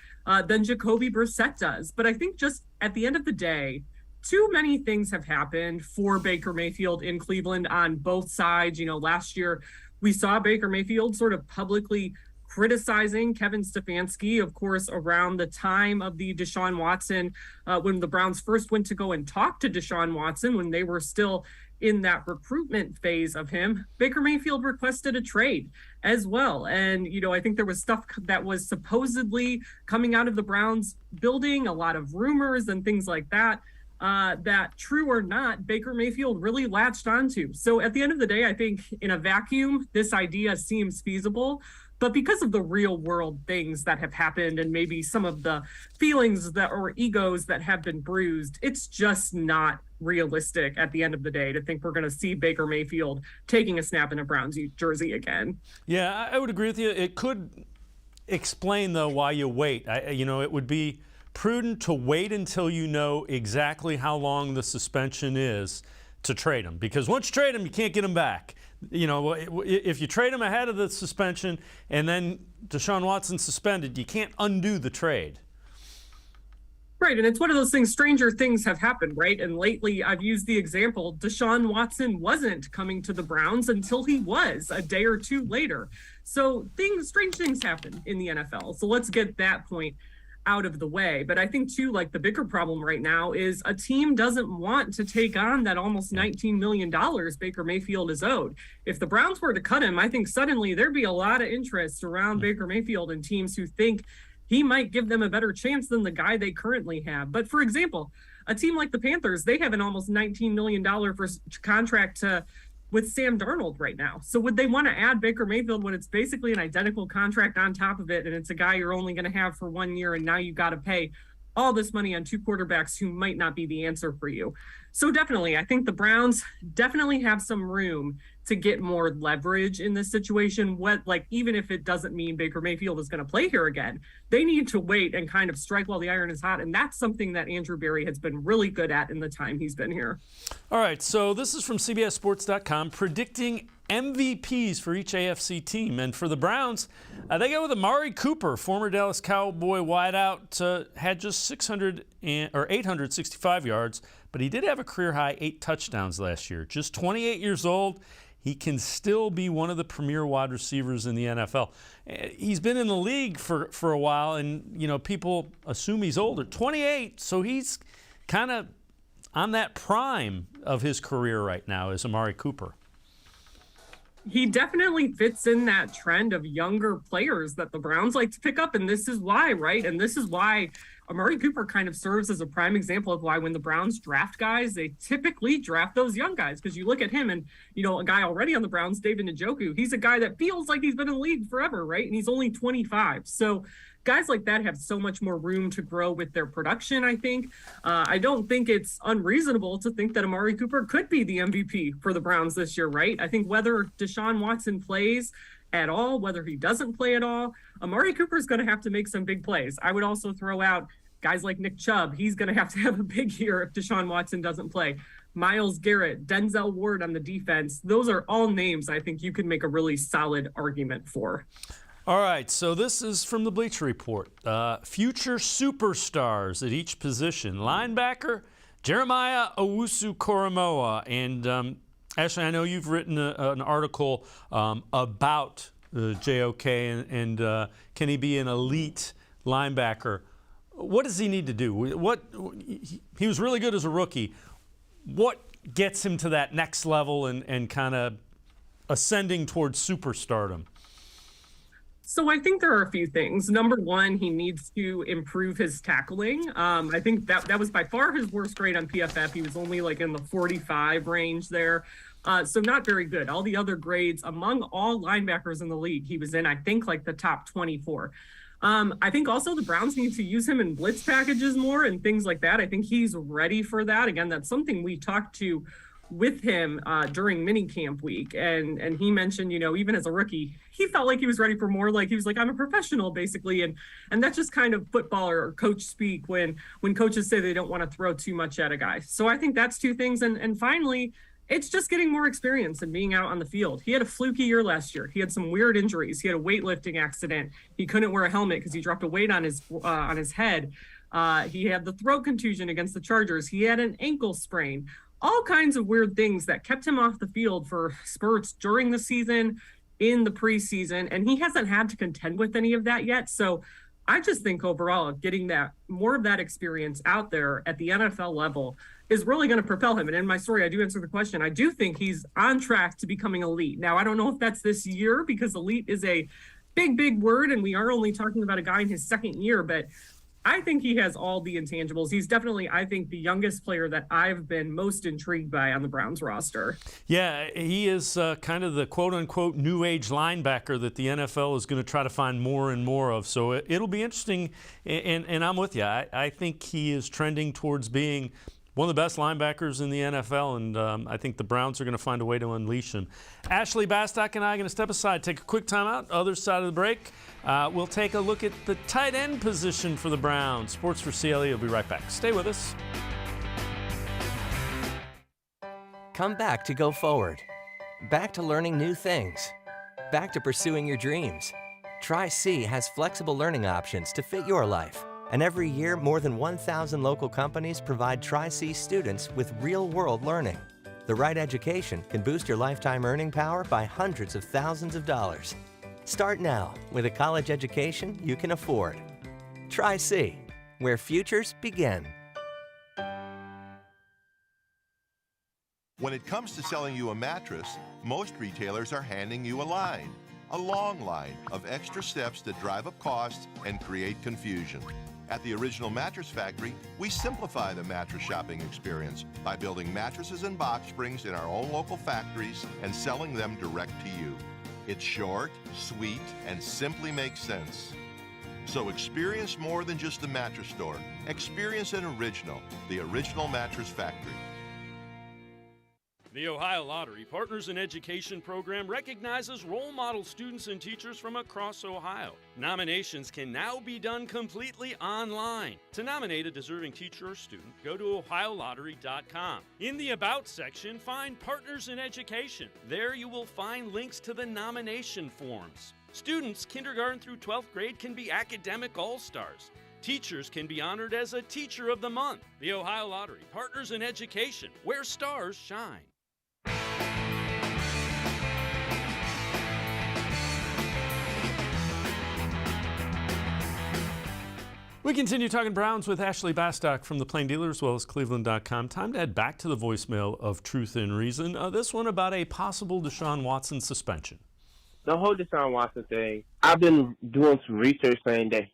than Jacoby Brissett does. But I think just at the end of the day, too many things have happened for Baker Mayfield in Cleveland on both sides. Last year we saw Baker Mayfield sort of publicly criticizing Kevin Stefanski, of course, around the time of the Deshaun Watson, when the Browns first went to go and talk to Deshaun Watson, when they were still in that recruitment phase of him. Baker Mayfield requested a trade as well. And, I think there was stuff that was supposedly coming out of the Browns building, a lot of rumors and things like that, that, true or not, Baker Mayfield really latched onto. So at the end of the day, I think in a vacuum, this idea seems feasible. But because of the real world things that have happened and maybe some of the feelings that or egos that have been bruised, it's just not realistic at the end of the day to think we're going to see Baker Mayfield taking a snap in a Browns jersey again. Yeah, I would agree with you. It could explain, though, why you wait. It would be prudent to wait until you know exactly how long the suspension is to trade him. Because once you trade him, you can't get him back. If you trade him ahead of the suspension and then Deshaun Watson suspended, you can't undo the trade. Right, and it's one of those things, stranger things have happened, right? And lately I've used the example, Deshaun Watson wasn't coming to the Browns until he was a day or two later. So strange things happen in the NFL. So let's get that point out of the way. But I think too, like, the bigger problem right now is a team doesn't want to take on that almost $19 million Baker Mayfield is owed. If the Browns were to cut him, I think suddenly there'd be a lot of interest around Baker Mayfield and teams who think he might give them a better chance than the guy they currently have. But for example, a team like the Panthers, they have an almost $19 million contract with Sam Darnold right now. So would they want to add Baker Mayfield when it's basically an identical contract on top of it, and it's a guy you're only going to have for 1 year, and now you got to pay all this money on two quarterbacks who might not be the answer for you? So definitely, I think the Browns definitely have some room to get more leverage in this situation. Even if it doesn't mean Baker Mayfield is going to play here again, they need to wait and kind of strike while the iron is hot. And that's something that Andrew Berry has been really good at in the time he's been here. All right, so this is from CBSSports.com, predicting MVPs for each AFC team. And for the Browns, they go with Amari Cooper, former Dallas Cowboy wideout, had just 865 yards, but he did have a career-high 8 touchdowns last year. Just 28 years old, he can still be one of the premier wide receivers in the NFL. He's been in the league for a while, and people assume he's older. 28, so he's kind of on that prime of his career right now, is Amari Cooper. He definitely fits in that trend of younger players that the Browns like to pick up, and this is why, right? And this is why Amari Cooper kind of serves as a prime example of why when the Browns draft guys, they typically draft those young guys, because you look at him and, a guy already on the Browns, David Njoku, he's a guy that feels like he's been in the league forever, right? And he's only 25. So guys like that have so much more room to grow with their production, I think. I don't think it's unreasonable to think that Amari Cooper could be the MVP for the Browns this year, right? I think whether Deshaun Watson plays at all, whether he doesn't play at all, Amari Cooper is going to have to make some big plays. I would also throw out guys like Nick Chubb. He's going to have a big year if Deshaun Watson doesn't play. Myles Garrett, Denzel Ward on the defense. Those are all names I think you could make a really solid argument for. All right, so this is from the Bleacher Report. Future superstars at each position. Linebacker, Jeremiah Owusu-Koramoah. And Ashley, I know you've written an article about JOK and can he be an elite linebacker? What does he need to do? He was really good as a rookie. What gets him to that next level and kind of ascending towards superstardom? So I think there are a few things. Number one, he needs to improve his tackling. I think that was by far his worst grade on PFF. He was only like in the 45 range there. So not very good. All the other grades among all linebackers in the league, he was in, I think, like the top 24. I think also the Browns need to use him in blitz packages more and things like that. I think he's ready for that. Again, that's something we talked to with him during minicamp week. And he mentioned, even as a rookie, he felt like he was ready for more. Like he was like, I'm a professional, basically. And that's just kind of football or coach speak when coaches say they don't want to throw too much at a guy. So I think that's two things. And finally, it's just getting more experience and being out on the field. He had a fluky year last year. He had some weird injuries. He had a weightlifting accident. He couldn't wear a helmet because he dropped a weight on his head. He had the throat contusion against the Chargers. He had an ankle sprain. All kinds of weird things that kept him off the field for spurts during the season, in the preseason, and he hasn't had to contend with any of that yet. So I just think overall getting that more of that experience out there at the NFL level is really going to propel him. And in my story, I do answer the question. I do think he's on track to becoming elite. Now, I don't know if that's this year because elite is a big, big word, and we are only talking about a guy in his second year, but I think he has all the intangibles. He's definitely, I think, the youngest player that I've been most intrigued by on the Browns roster. Yeah, he is kind of the quote-unquote new age linebacker that the NFL is going to try to find more and more of. So it'll be interesting, and I'm with you. I think he is trending towards being one of the best linebackers in the NFL, and I think the Browns are going to find a way to unleash him. Ashley Bastock and I are going to step aside, take a quick timeout. Other side of the break, we'll take a look at the tight end position for the Browns. Sports4CLE will be right back. Stay with us. Come back to go forward. Back to learning new things. Back to pursuing your dreams. Tri-C has flexible learning options to fit your life. And every year, more than 1,000 local companies provide Tri-C students with real-world learning. The right education can boost your lifetime earning power by hundreds of thousands of dollars. Start now with a college education you can afford. Tri-C, where futures begin. When it comes to selling you a mattress, most retailers are handing you a long line of extra steps that drive up costs and create confusion. At the Original Mattress Factory, we simplify the mattress shopping experience by building mattresses and box springs in our own local factories and selling them direct to you. It's short, sweet, and simply makes sense. So experience more than just the mattress store. Experience an original, the Original Mattress Factory. The Ohio Lottery Partners in Education program recognizes role model students and teachers from across Ohio. Nominations can now be done completely online. To nominate a deserving teacher or student, go to OhioLottery.com. In the About section, find Partners in Education. There you will find links to the nomination forms. Students kindergarten through 12th grade can be academic all-stars. Teachers can be honored as a Teacher of the Month. The Ohio Lottery Partners in Education, where stars shine. We continue talking Browns with Ashley Bastock from the Plain Dealer as well as cleveland.com. Time to head back to the voicemail of Truth and Reason. This one about a possible Deshaun Watson suspension. The whole Deshaun Watson thing, I've been doing some research saying that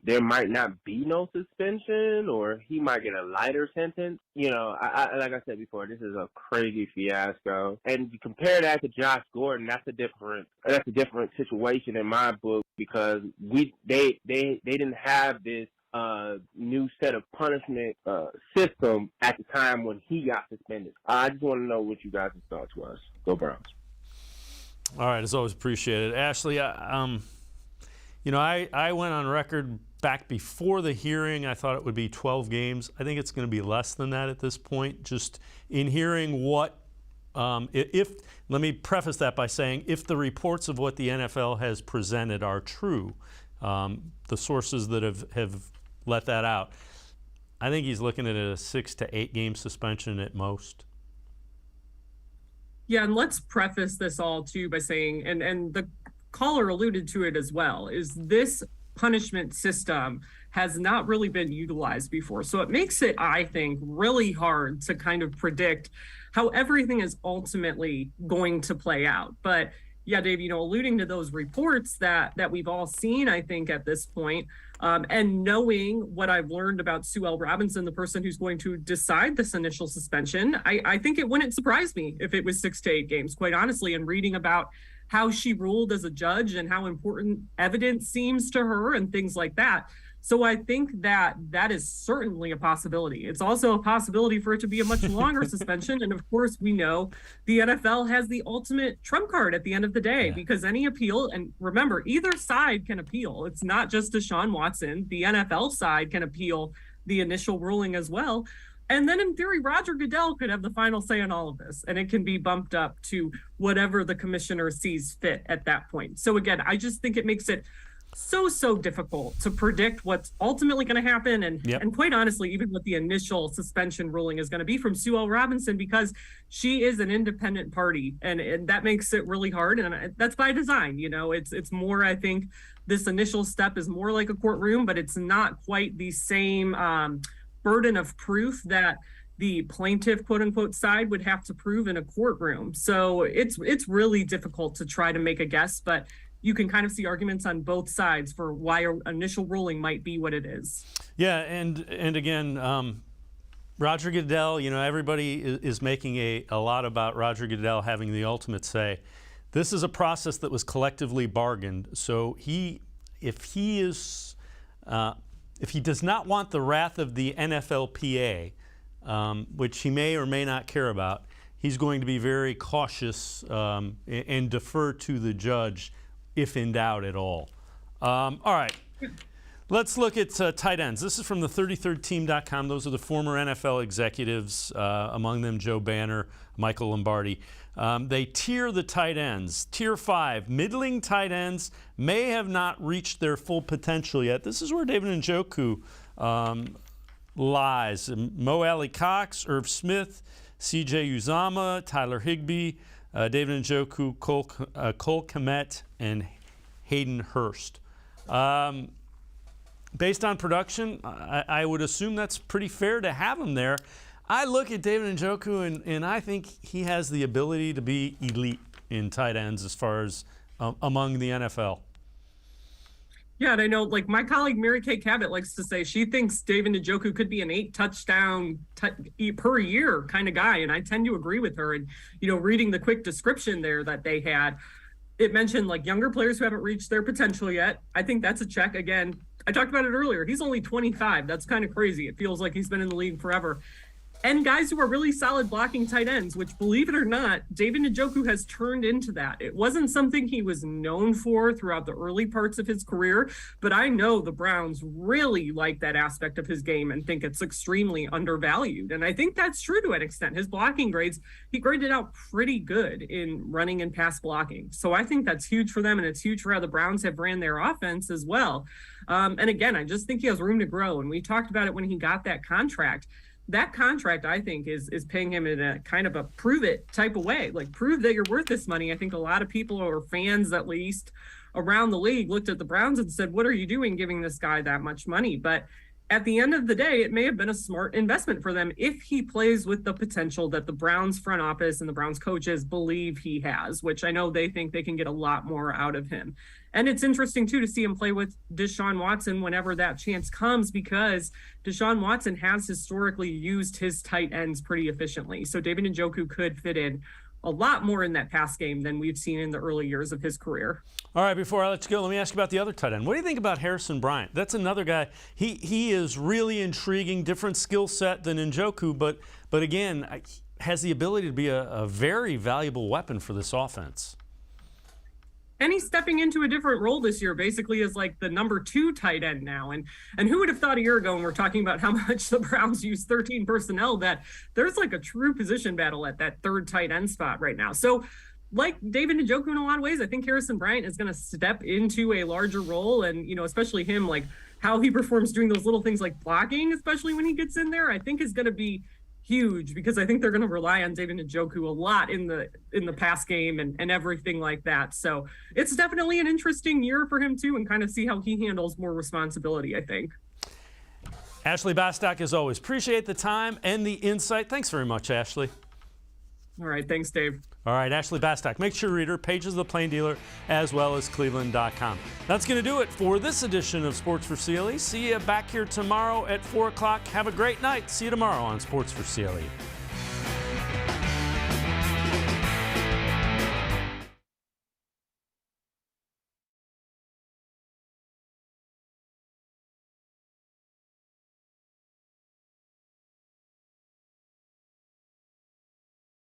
there might not be no suspension or he might get a lighter sentence. You know, like I said before, this is a crazy fiasco. And you compare that to Josh Gordon, that's a different situation in my book because they didn't have this new set of punishment system at the time when he got suspended. I just want to know what you guys' thoughts was. Go Browns. All right, as always, appreciate it. Ashley, I went on record back before the hearing. I thought it would be 12 games. I think it's going to be less than that at this point. Just in hearing what, let me preface that by saying, if the reports of what the NFL has presented are true, the sources that have let that out, I think he's looking at a 6 to 8 game suspension at most. Yeah, and let's preface this all too by saying, and the caller alluded to it as well, is this punishment system has not really been utilized before. So it makes it, I think, really hard to kind of predict how everything is ultimately going to play out. But yeah, Dave, alluding to those reports that we've all seen, I think at this point, and knowing what I've learned about Sue L. Robinson, the person who's going to decide this initial suspension, I think it wouldn't surprise me if it was 6 to 8 games, quite honestly, and reading about how she ruled as a judge and how important evidence seems to her and things like that. So I think that is certainly a possibility. It's also a possibility for it to be a much longer suspension. And of course, we know the NFL has the ultimate trump card at the end of the day, because any appeal, and remember, either side can appeal. It's not just Deshaun Watson. The NFL side can appeal the initial ruling as well. And then in theory, Roger Goodell could have the final say on all of this, and it can be bumped up to whatever the commissioner sees fit at that point. So again, I just think it makes it so difficult to predict what's ultimately going to happen, and quite honestly, even what the initial suspension ruling is going to be from Sue L. Robinson, because she is an independent party, and that makes it really hard, and that's by design. It's more, I think this initial step is more like a courtroom, but it's not quite the same burden of proof that the plaintiff, quote unquote, side would have to prove in a courtroom. So it's really difficult to try to make a guess, but you can kind of see arguments on both sides for why an initial ruling might be what it is. Yeah, and again, Roger Goodell, everybody is making a lot about Roger Goodell having the ultimate say. This is a process that was collectively bargained. So if he does not want the wrath of the NFLPA, which he may or may not care about, he's going to be very cautious and defer to the judge if in doubt at all. All right, let's look at tight ends. This is from the 33rdteam.com. Those are the former NFL executives, among them Joe Banner, Michael Lombardi. They tier the tight ends. Tier 5, middling tight ends may have not reached their full potential yet. This is where David Njoku lies. Mo Alley Cox, Irv Smith, C.J. Uzomah, Tyler Higbee, David Njoku, Cole Kmet, and Hayden Hurst. Based on production, I would assume that's pretty fair to have him there. I look at David Njoku, and I think he has the ability to be elite in tight ends as far as among the NFL. Yeah, and I know, my colleague Mary Kay Cabot likes to say she thinks David Njoku could be an 8-touchdown per year kind of guy, and I tend to agree with her. And reading the quick description there that they had, it mentioned younger players who haven't reached their potential yet. I think that's a check. Again, I talked about it earlier. He's only 25. That's kind of crazy. It feels like he's been in the league forever. And guys who are really solid blocking tight ends, which, believe it or not, David Njoku has turned into that. It wasn't something he was known for throughout the early parts of his career, but I know the Browns really like that aspect of his game and think it's extremely undervalued. And I think that's true to an extent. His blocking grades, he graded out pretty good in running and pass blocking. So I think that's huge for them, and it's huge for how the Browns have ran their offense as well. And again, I just think he has room to grow. And we talked about it when he got that contract. That contract, I think, is paying him in a kind of a prove it type of way, prove that you're worth this money. I think a lot of people, or fans at least around the league, looked at the Browns and said, what are you doing giving this guy that much money? But at the end of the day, it may have been a smart investment for them if he plays with the potential that the Browns front office and the Browns coaches believe he has, which I know they think they can get a lot more out of him. And it's interesting, too, to see him play with Deshaun Watson whenever that chance comes, because Deshaun Watson has historically used his tight ends pretty efficiently. So David Njoku could fit in a lot more in that pass game than we've seen in the early years of his career. All right, before I let you go, let me ask you about the other tight end. What do you think about Harrison Bryant? That's another guy. He is really intriguing, different skill set than Njoku, but again, has the ability to be a very valuable weapon for this offense. And he's stepping into a different role this year, basically as the number 2 tight end now. And who would have thought a year ago, when we're talking about how much the Browns use 13 personnel, that there's a true position battle at that 3rd tight end spot right now. So like David Njoku in a lot of ways, I think Harrison Bryant is going to step into a larger role. And, especially him, how he performs doing those little things like blocking, especially when he gets in there, I think is going to be huge, because I think they're going to rely on David Njoku a lot in the pass game and everything like that. So it's definitely an interesting year for him too, and kind of see how he handles more responsibility, I think. Ashley Bastock, as always, appreciate the time and the insight. Thanks very much, Ashley. All right. Thanks, Dave. All right, Ashley Bastock. Make sure you read her pages of the Plain Dealer as well as cleveland.com. That's going to do it for this edition of Sports for CLE. See you back here tomorrow at 4 o'clock. Have a great night. See you tomorrow on Sports for CLE.